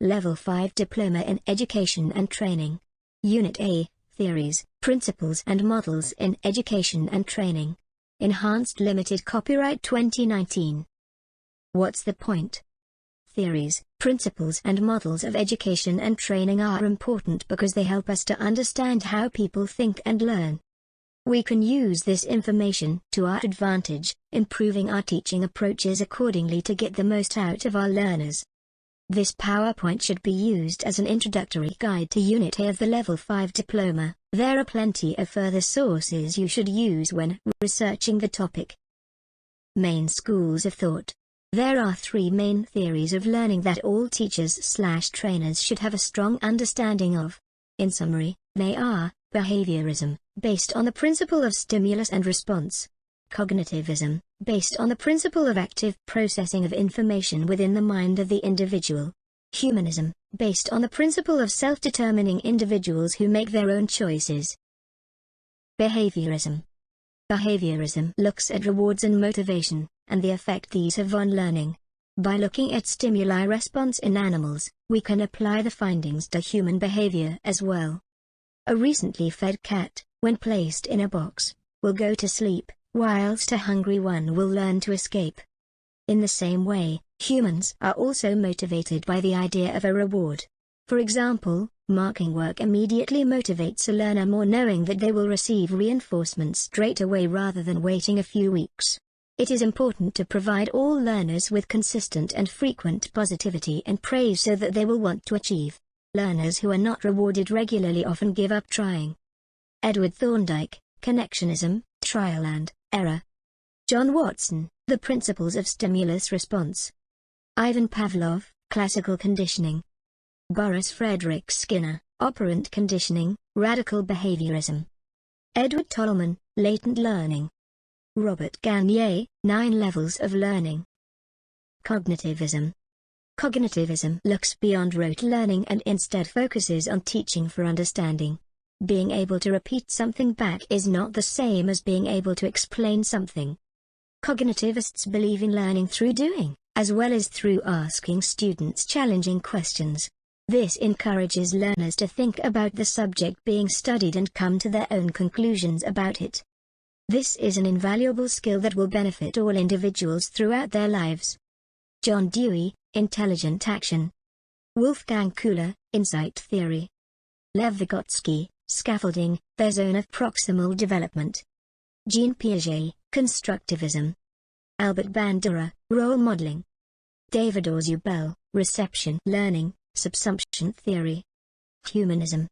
Level 5 Diploma in Education and Training. Unit A, Theories, Principles and Models in Education and Training. Enhanced Limited Copyright 2019. What's the point? Theories, principles and models of education and training are important because they help us to understand how people think and learn. We can use this information to our advantage, improving our teaching approaches accordingly to get the most out of our learners. This PowerPoint should be used as an introductory guide to Unit A of the Level 5 Diploma. There are plenty of further sources you should use when researching the topic. Main schools of thought. There are 3 main theories of learning that all teachers/trainers should have a strong understanding of. In summary, they are: behaviorism, based on the principle of stimulus and response; cognitivism, based on the principle of active processing of information within the mind of the individual; humanism, based on the principle of self-determining individuals who make their own choices. Behaviorism. Behaviorism looks at rewards and motivation, and the effect these have on learning. By looking at stimuli response in animals, we can apply the findings to human behavior as well. A recently fed cat, when placed in a box, will go to sleep, whilst a hungry one will learn to escape. In the same way, humans are also motivated by the idea of a reward. For example, marking work immediately motivates a learner more, knowing that they will receive reinforcement straight away rather than waiting a few weeks. It is important to provide all learners with consistent and frequent positivity and praise so that they will want to achieve. Learners who are not rewarded regularly often give up trying. Edward Thorndike, Connectionism, Trial and Error. John Watson, The Principles of Stimulus Response. Ivan Pavlov, Classical Conditioning. Boris Frederick Skinner, Operant Conditioning, Radical Behaviorism. Edward Tolman, Latent Learning. Robert Gagne, 9 Levels of Learning. Cognitivism. Cognitivism looks beyond rote learning and instead focuses on teaching for understanding. Being able to repeat something back is not the same as being able to explain something. Cognitivists believe in learning through doing, as well as through asking students challenging questions. This encourages learners to think about the subject being studied and come to their own conclusions about it. This is an invaluable skill that will benefit all individuals throughout their lives. John Dewey, Intelligent Action. Wolfgang Köhler, Insight Theory. Lev Vygotsky, Scaffolding, their Zone of Proximal Development. Jean Piaget, Constructivism. Albert Bandura, Role Modeling. David Ausubel, Reception Learning, Subsumption Theory. Humanism.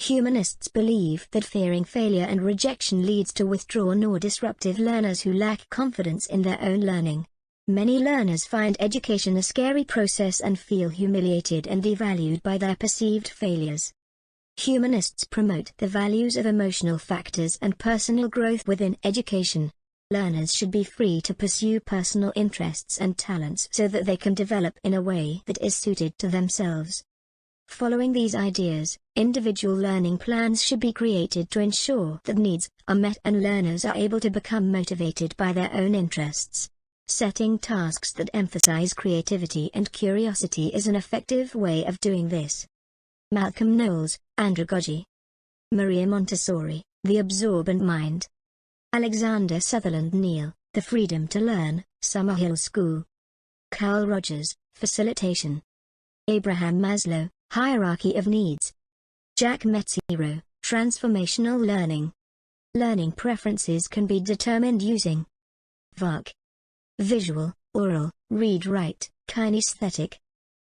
Humanists believe that fearing failure and rejection leads to withdrawn or disruptive learners who lack confidence in their own learning. Many learners find education a scary process and feel humiliated and devalued by their perceived failures. Humanists promote the values of emotional factors and personal growth within education. Learners should be free to pursue personal interests and talents so that they can develop in a way that is suited to themselves. Following these ideas, individual learning plans should be created to ensure that needs are met and learners are able to become motivated by their own interests. Setting tasks that emphasize creativity and curiosity is an effective way of doing this. Malcolm Knowles, Andragogy. Maria Montessori, The Absorbent Mind. Alexander Sutherland Neill, The Freedom to Learn, Summerhill School. Carl Rogers, Facilitation. Abraham Maslow, Hierarchy of Needs. Jack Metziro, Transformational Learning. Learning preferences can be determined using VARK. Visual, oral, read-write, kinesthetic.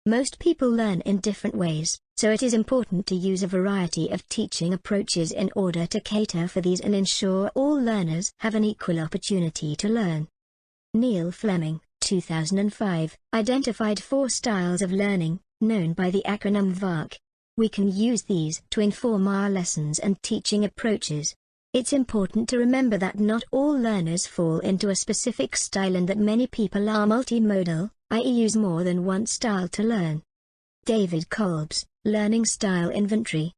Most people learn in different ways, so it is important to use a variety of teaching approaches in order to cater for these and ensure all learners have an equal opportunity to learn. Neil Fleming, 2005, identified 4 styles of learning, known by the acronym VARK. We can use these to inform our lessons and teaching approaches. It's important to remember that not all learners fall into a specific style and that many people are multimodal, i.e. use more than one style to learn. David Kolb's Learning Style Inventory.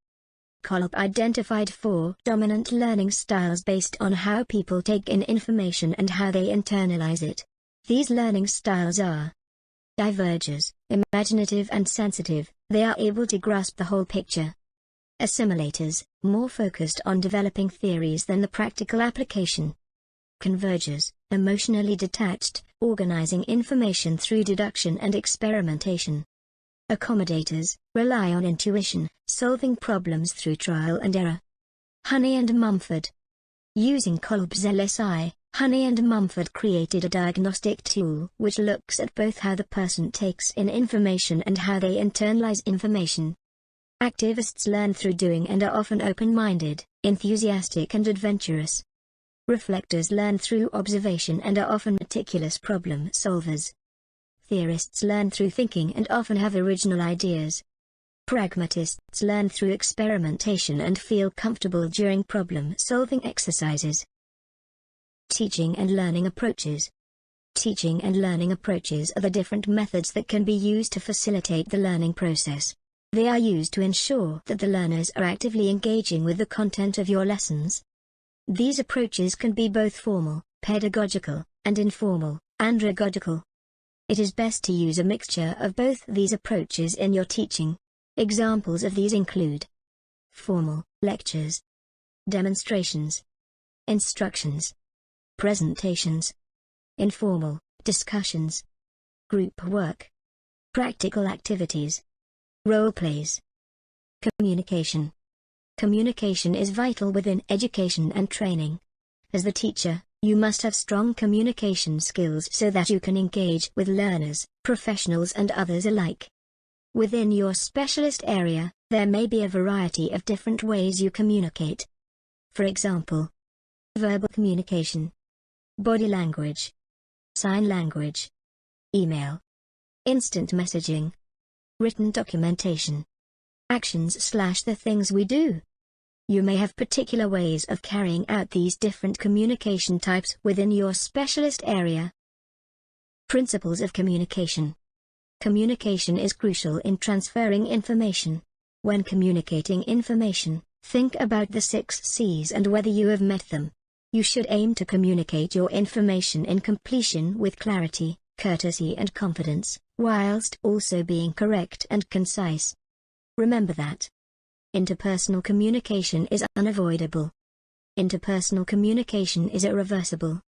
Kolb identified 4 dominant learning styles based on how people take in information and how they internalize it. These learning styles are: Divergers, imaginative and sensitive, they are able to grasp the whole picture. Assimilators, more focused on developing theories than the practical application. Convergers, emotionally detached, organizing information through deduction and experimentation. Accommodators, rely on intuition, solving problems through trial and error. Honey and Mumford. Using Kolb's LSI, Honey and Mumford created a diagnostic tool which looks at both how the person takes in information and how they internalize information. Activists learn through doing and are often open-minded, enthusiastic and adventurous. Reflectors learn through observation and are often meticulous problem solvers. Theorists learn through thinking and often have original ideas. Pragmatists learn through experimentation and feel comfortable during problem-solving exercises. Teaching and learning approaches. Teaching and learning approaches are the different methods that can be used to facilitate the learning process. They are used to ensure that the learners are actively engaging with the content of your lessons. These approaches can be both formal, pedagogical, and informal, andragogical. It is best to use a mixture of both these approaches in your teaching. Examples of these include formal, lectures, demonstrations, instructions, presentations, informal, discussions, group work, practical activities, role plays. Communication. Communication is vital within education and training. As the teacher, you must have strong communication skills so that you can engage with learners, professionals and others alike. Within your specialist area, there may be a variety of different ways you communicate. For example, verbal communication, body language, sign language, email, instant messaging, written documentation, actions/the things we do. You may have particular ways of carrying out these different communication types within your specialist area. Principles of communication. Communication is crucial in transferring information. When communicating information, think about the 6 C's and whether you have met them. You should aim to communicate your information in completion with clarity, courtesy and confidence, whilst also being correct and concise. Remember that interpersonal communication is unavoidable. Interpersonal communication is irreversible.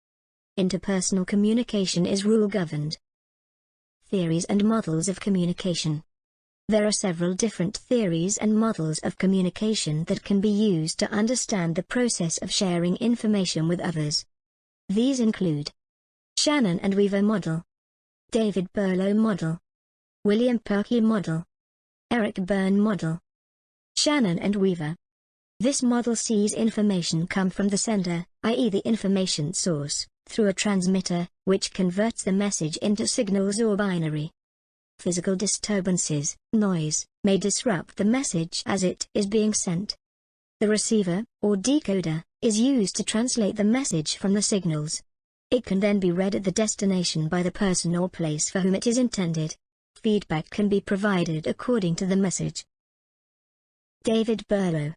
Interpersonal communication is rule-governed. Theories and models of communication. There are several different theories and models of communication that can be used to understand the process of sharing information with others. These include Shannon and Weaver model, David Berlow model, William Perky model, Eric Berne model. Shannon and Weaver. This model sees information come from the sender, i.e. the information source, through a transmitter, which converts the message into signals or binary. Physical disturbances, noise, may disrupt the message as it is being sent. The receiver, or decoder, is used to translate the message from the signals. It can then be read at the destination by the person or place for whom it is intended. Feedback can be provided according to the message. David Berlow.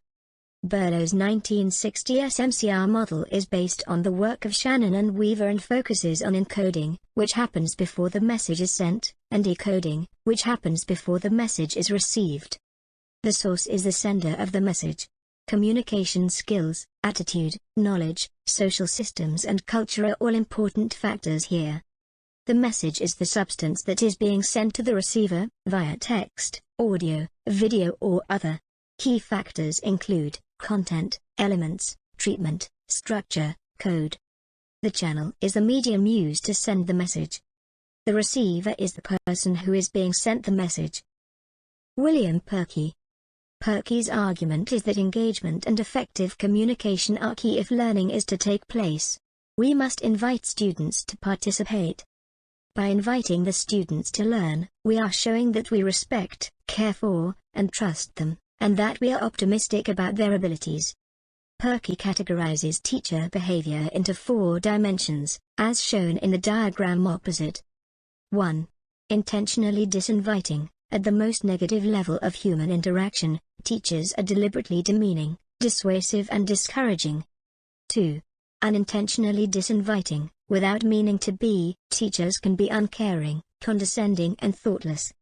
Berlow's 1960 SMCR model is based on the work of Shannon and Weaver and focuses on encoding, which happens before the message is sent, and decoding, which happens before the message is received. The source is the sender of the message. Communication skills, attitude, knowledge, social systems and culture are all important factors here. The message is the substance that is being sent to the receiver, via text, audio, video or other. Key factors include content, elements, treatment, structure, code. The channel is the medium used to send the message. The receiver is the person who is being sent the message. William Perky. Perky's argument is that engagement and effective communication are key if learning is to take place. We must invite students to participate. By inviting the students to learn, we are showing that we respect, care for, and trust them, and that we are optimistic about their abilities. Perky categorizes teacher behavior into 4 dimensions, as shown in the diagram opposite. 1. Intentionally disinviting. At the most negative level of human interaction, teachers are deliberately demeaning, dissuasive and discouraging. 2. Unintentionally disinviting. Without meaning to be, teachers can be uncaring, condescending and thoughtless.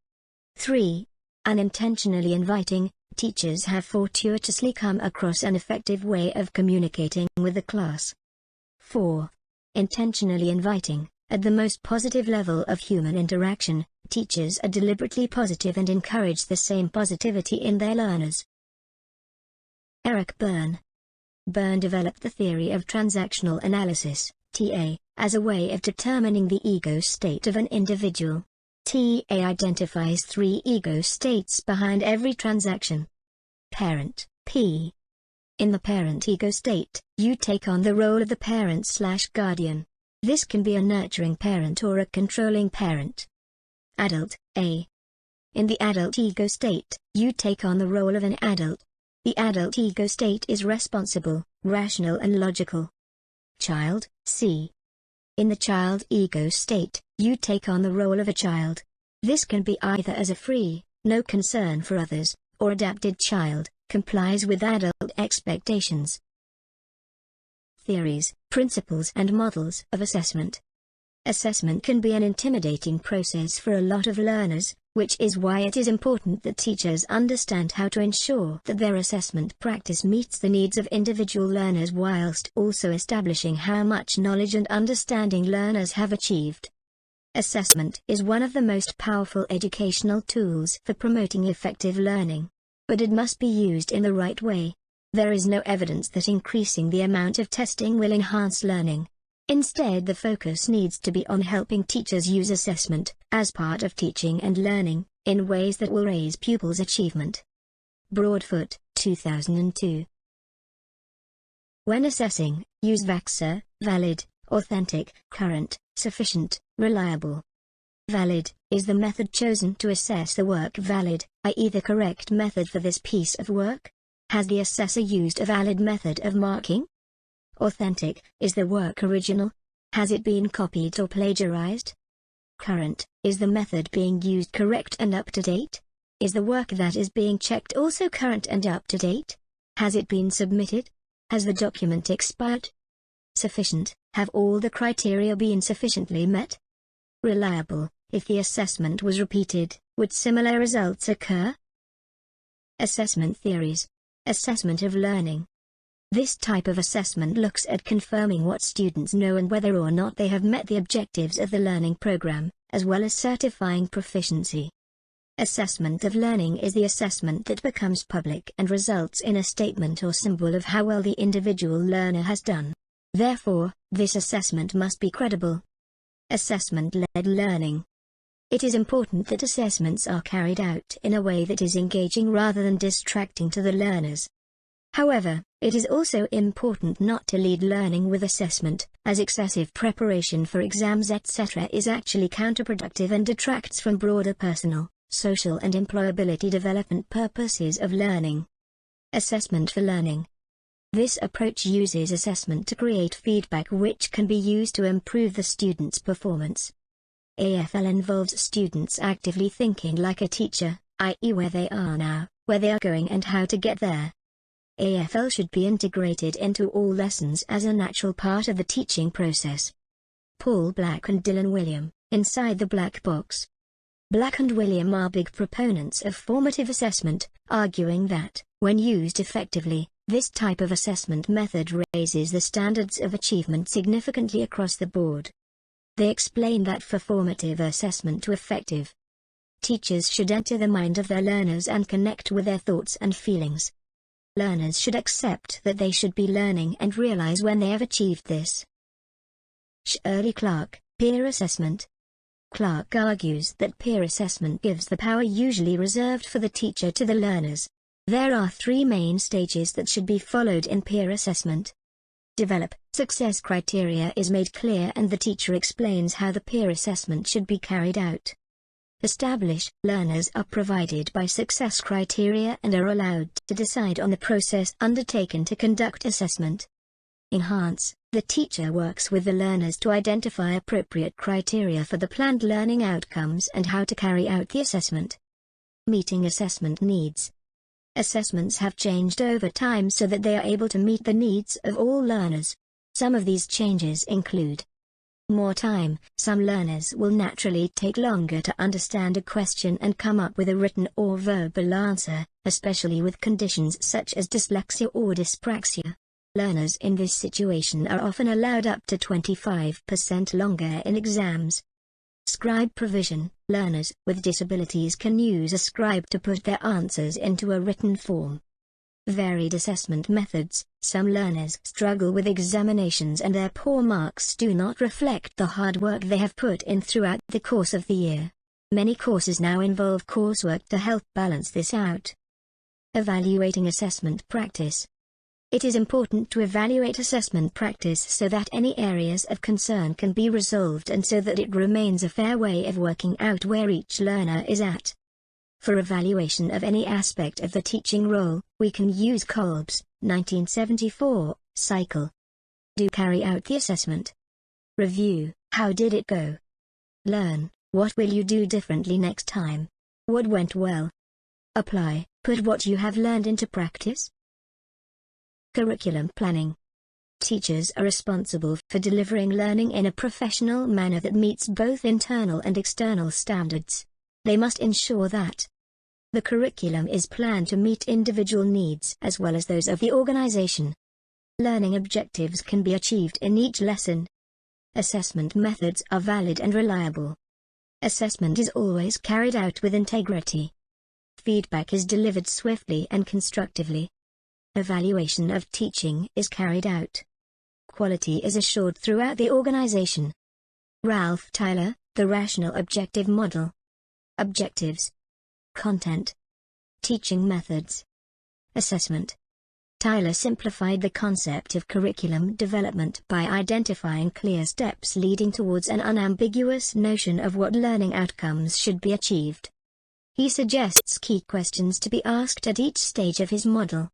3. Unintentionally inviting. Teachers have fortuitously come across an effective way of communicating with the class. 4. Intentionally inviting. At the most positive level of human interaction, teachers are deliberately positive and encourage the same positivity in their learners. Eric Berne. Berne developed the theory of transactional analysis, TA, as a way of determining the ego state of an individual. TA identifies 3 ego states behind every transaction. Parent, P. In the parent ego state, you take on the role of the parent/guardian. This can be a nurturing parent or a controlling parent. Adult, A. In the adult ego state, you take on the role of an adult. The adult ego state is responsible, rational and logical. Child, C. In the child ego state, you take on the role of a child. This can be either as a free, no concern for others, or adapted child, complies with adult expectations. Theories, principles and models of assessment. Assessment can be an intimidating process for a lot of learners, which is why it is important that teachers understand how to ensure that their assessment practice meets the needs of individual learners whilst also establishing how much knowledge and understanding learners have achieved. Assessment is one of the most powerful educational tools for promoting effective learning. But it must be used in the right way. There is no evidence that increasing the amount of testing will enhance learning. Instead, the focus needs to be on helping teachers use assessment, as part of teaching and learning, in ways that will raise pupils' achievement. Broadfoot, 2002. When assessing, use VAXA, valid, authentic, current, sufficient, reliable. Valid is the method chosen to assess the work. Valid, i.e. the correct method for this piece of work. Has the assessor used a valid method of marking? Authentic, is the work original? Has it been copied or plagiarized? Current, is the method being used correct and up to date? Is the work that is being checked also current and up to date? Has it been submitted? Has the document expired? Sufficient, have all the criteria been sufficiently met? Reliable, if the assessment was repeated, would similar results occur? Assessment theories. Assessment of learning. This type of assessment looks at confirming what students know and whether or not they have met the objectives of the learning program, as well as certifying proficiency. Assessment of learning is the assessment that becomes public and results in a statement or symbol of how well the individual learner has done. Therefore, this assessment must be credible. Assessment-led learning. It is important that assessments are carried out in a way that is engaging rather than distracting to the learners. However, it is also important not to lead learning with assessment, as excessive preparation for exams etc. is actually counterproductive and detracts from broader personal, social and employability development purposes of learning. Assessment for learning. This approach uses assessment to create feedback which can be used to improve the student's performance. AFL involves students actively thinking like a teacher, i.e. where they are now, where they are going and how to get there. AFL should be integrated into all lessons as a natural part of the teaching process. Paul Black and Dylan Wiliam, Inside the Black Box. Black and Wiliam are big proponents of formative assessment, arguing that, when used effectively, this type of assessment method raises the standards of achievement significantly across the board. They explain that for formative assessment to effective, teachers should enter the mind of their learners and connect with their thoughts and feelings. Learners should accept that they should be learning and realize when they have achieved this. Shirley Clark, Peer Assessment. Clark argues that peer assessment gives the power usually reserved for the teacher to the learners. There are 3 main stages that should be followed in peer assessment. Develop, success criteria is made clear and the teacher explains how the peer assessment should be carried out. Establish, learners are provided by success criteria and are allowed to decide on the process undertaken to conduct assessment. Enhance, the teacher works with the learners to identify appropriate criteria for the planned learning outcomes and how to carry out the assessment. Meeting assessment needs. Assessments have changed over time so that they are able to meet the needs of all learners. Some of these changes include more time, some learners will naturally take longer to understand a question and come up with a written or verbal answer, especially with conditions such as dyslexia or dyspraxia. Learners in this situation are often allowed up to 25% longer in exams. Scribe provision. Learners with disabilities can use a scribe to put their answers into a written form. Varied assessment methods. Some learners struggle with examinations and their poor marks do not reflect the hard work they have put in throughout the course of the year. Many courses now involve coursework to help balance this out. Evaluating assessment practice. It is important to evaluate assessment practice so that any areas of concern can be resolved and so that it remains a fair way of working out where each learner is at. For evaluation of any aspect of the teaching role, we can use Kolb's 1974 cycle. Do carry out the assessment. Review, how did it go? Learn, what will you do differently next time? What went well? Apply, put what you have learned into practice. Curriculum planning. Teachers are responsible for delivering learning in a professional manner that meets both internal and external standards. They must ensure that the curriculum is planned to meet individual needs as well as those of the organization. Learning objectives can be achieved in each lesson. Assessment methods are valid and reliable. Assessment is always carried out with integrity. Feedback is delivered swiftly and constructively. Evaluation of teaching is carried out. Quality is assured throughout the organization. Ralph Tyler, The Rational Objective Model. Objectives. Content. Teaching methods. Assessment. Tyler simplified the concept of curriculum development by identifying clear steps leading towards an unambiguous notion of what learning outcomes should be achieved. He suggests key questions to be asked at each stage of his model.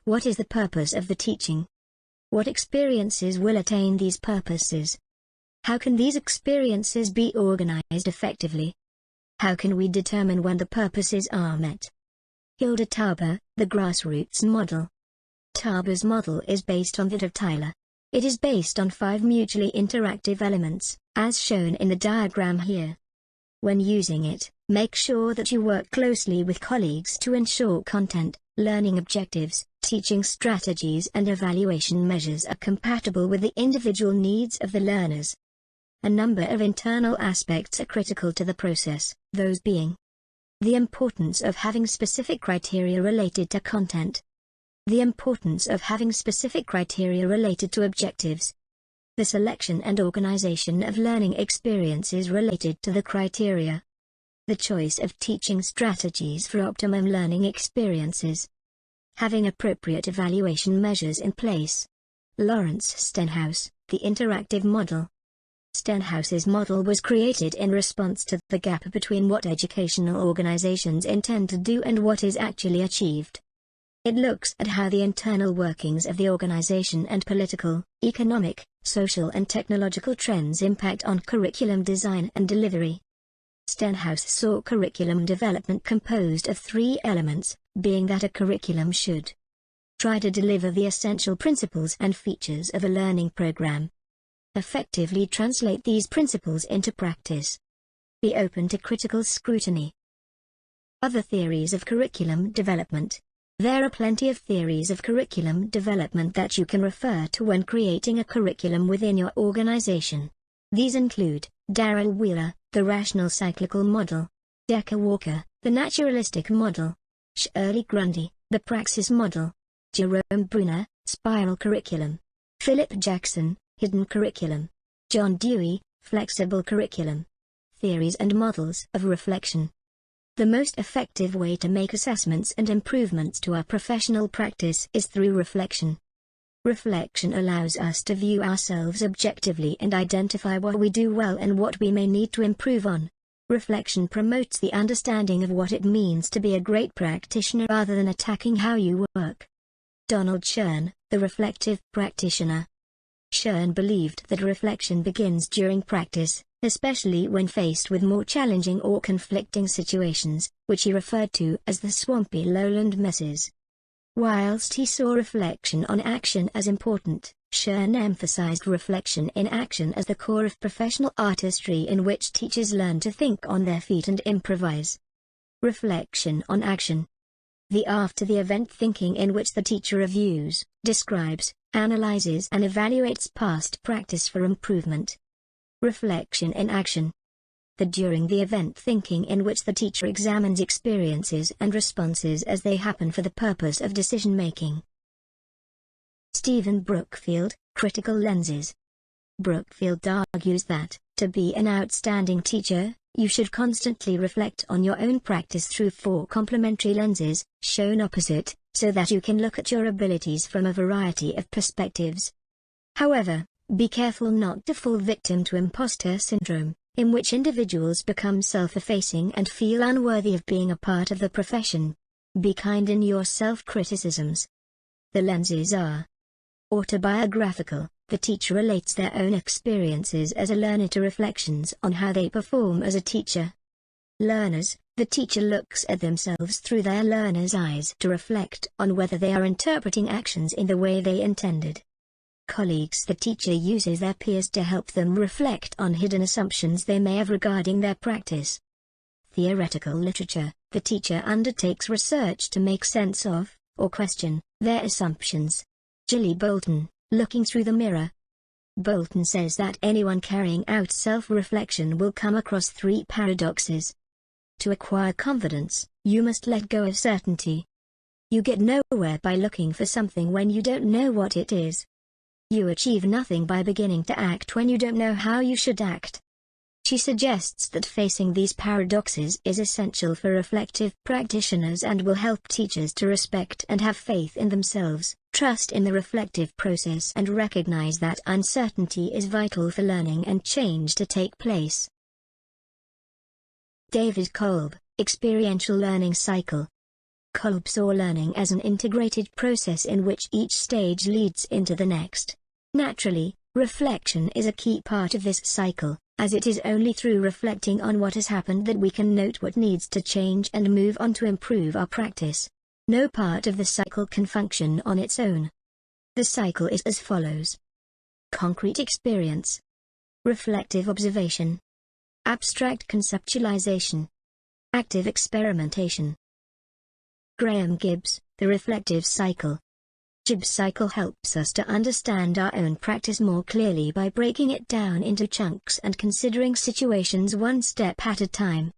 What is the purpose of the teaching? What experiences will attain these purposes? How can these experiences be organized effectively? How can we determine when the purposes are met? Hilda Tauber, The Grassroots Model. Tauber's model is based on that of Tyler. It is based on 5 mutually interactive elements, as shown in the diagram here. When using it, make sure that you work closely with colleagues to ensure content, learning objectives, teaching strategies and evaluation measures are compatible with the individual needs of the learners. A number of internal aspects are critical to the process, those being the importance of having specific criteria related to content, the importance of having specific criteria related to objectives, the selection and organization of learning experiences related to the criteria, the choice of teaching strategies for optimum learning experiences, having appropriate evaluation measures in place. Lawrence Stenhouse, The Interactive Model. Stenhouse's model was created in response to the gap between what educational organizations intend to do and what is actually achieved. It looks at how the internal workings of the organization and political, economic, social and technological trends impact on curriculum design and delivery. Stenhouse saw curriculum development composed of 3 elements, being that a curriculum should try to deliver the essential principles and features of a learning program, effectively translate these principles into practice, be open to critical scrutiny. Other theories of curriculum development. There are plenty of theories of curriculum development that you can refer to when creating a curriculum within your organization. These include Darrell Wheeler, The Rational Cyclical Model; Decker Walker, The Naturalistic Model; Shirley Grundy, The Praxis Model; Jerome Bruner, Spiral Curriculum; Philip Jackson, Hidden Curriculum; John Dewey, Flexible Curriculum. Theories and models of reflection. The most effective way to make assessments and improvements to our professional practice is through reflection. Reflection allows us to view ourselves objectively and identify what we do well and what we may need to improve on. Reflection promotes the understanding of what it means to be a great practitioner rather than attacking how you work. Donald Shern, The Reflective Practitioner. Shern believed that reflection begins during practice, especially when faced with more challenging or conflicting situations, which he referred to as the swampy lowland messes. Whilst he saw reflection on action as important, Shern emphasized reflection in action as the core of professional artistry, in which teachers learn to think on their feet and improvise. Reflection on action. The after-the-event thinking, in which the teacher reviews, describes, analyzes and evaluates past practice for improvement. Reflection in action. The during-the-event thinking, in which the teacher examines experiences and responses as they happen for the purpose of decision-making. Stephen Brookfield, Critical Lenses. Brookfield argues that, to be an outstanding teacher, you should constantly reflect on your own practice through 4 complementary lenses, shown opposite, so that you can look at your abilities from a variety of perspectives. However, be careful not to fall victim to imposter syndrome, in which individuals become self-effacing and feel unworthy of being a part of the profession. Be kind in your self-criticisms. The lenses are autobiographical. The teacher relates their own experiences as a learner to reflections on how they perform as a teacher. Learners, the teacher looks at themselves through their learner's eyes to reflect on whether they are interpreting actions in the way they intended. Colleagues, the teacher uses their peers to help them reflect on hidden assumptions they may have regarding their practice. Theoretical literature, the teacher undertakes research to make sense of, or question, their assumptions. Gilly Bolton, Looking Through the Mirror. Bolton says that anyone carrying out self-reflection will come across 3 paradoxes. To acquire confidence, you must let go of certainty. You get nowhere by looking for something when you don't know what it is. You achieve nothing by beginning to act when you don't know how you should act. She suggests that facing these paradoxes is essential for reflective practitioners and will help teachers to respect and have faith in themselves, trust in the reflective process, and recognize that uncertainty is vital for learning and change to take place. David Kolb, Experiential Learning Cycle. Kolb saw learning as an integrated process in which each stage leads into the next. Naturally, reflection is a key part of this cycle, as it is only through reflecting on what has happened that we can note what needs to change and move on to improve our practice. No part of the cycle can function on its own. The cycle is as follows: concrete experience, reflective observation, abstract conceptualization, active experimentation. Graham Gibbs, The Reflective Cycle. Gibbs' cycle helps us to understand our own practice more clearly by breaking it down into chunks and considering situations one step at a time.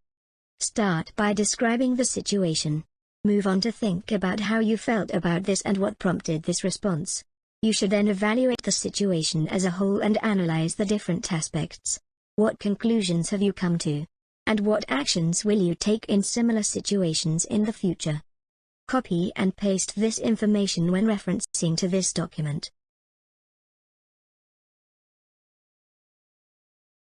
Start by describing the situation. Move on to think about how you felt about this and what prompted this response. You should then evaluate the situation as a whole and analyze the different aspects. What conclusions have you come to? And what actions will you take in similar situations in the future? Copy and paste this information when referencing to this document.